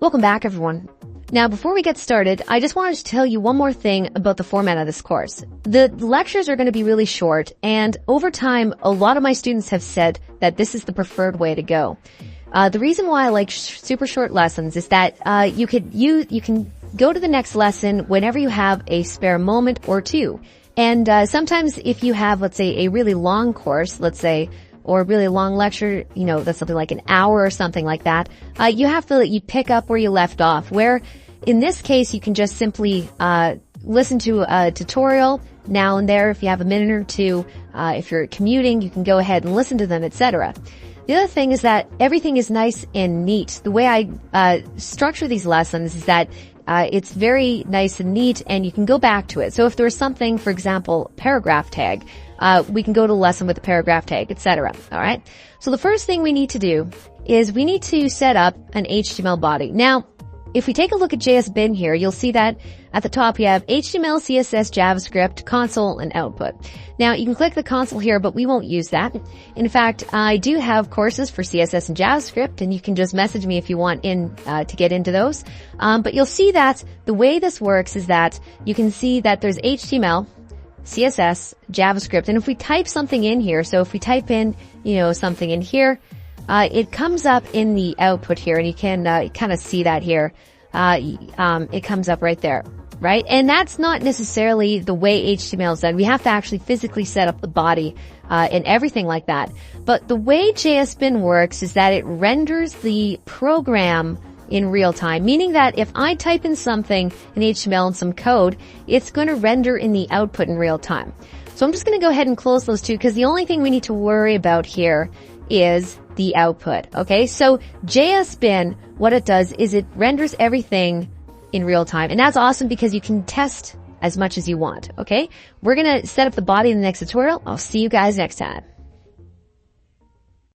Welcome back, everyone. Now, before we get started, I just wanted to tell you one more thing about the format of this course. The lectures are going to be really short, and over time, a lot of my students have said that this is the preferred way to go. The reason why I like super short lessons is that you can go to the next lesson whenever you have a spare moment or two. And sometimes if you have, let's say, a really long course, let's say, or a really long lecture, you know, that's something like an hour or something like that, you pick up where you left off, where in this case you can just simply listen to a tutorial now and there. If you have a minute or two, if you're commuting, you can go ahead and listen to them, etc. The other thing is that everything is nice and neat. The way I structure these lessons is that it's very nice and neat, and you can go back to it. So if there's something, for example, paragraph tag, we can go to a lesson with a paragraph tag, etc. All right. So the first thing we need to do is we need to set up an HTML body. Now, if we take a look at JSBin here, you'll see that at the top you have HTML, CSS, JavaScript, console, and output. Now, you can click the console here, but we won't use that. In fact, I do have courses for CSS and JavaScript, and you can just message me if you want to get into those. But you'll see that the way this works is that you can see that there's HTML, CSS, JavaScript, and if we type something in here, so if we type in, something in here, it comes up in the output here, and you can kind of see that here. It comes up right there, right? And that's not necessarily the way HTML is done. We have to actually physically set up the body and everything like that. But the way JSBin works is that it renders the program in real time, meaning that if I type in something in HTML and some code, it's going to render in the output in real time. So I'm just going to go ahead and close those two, because the only thing we need to worry about here is the output. Okay, so JSBin, what it does is it renders everything in real time, and that's awesome because you can test as much as you want. Okay, we're gonna set up the body in the next tutorial. I'll see you guys next time.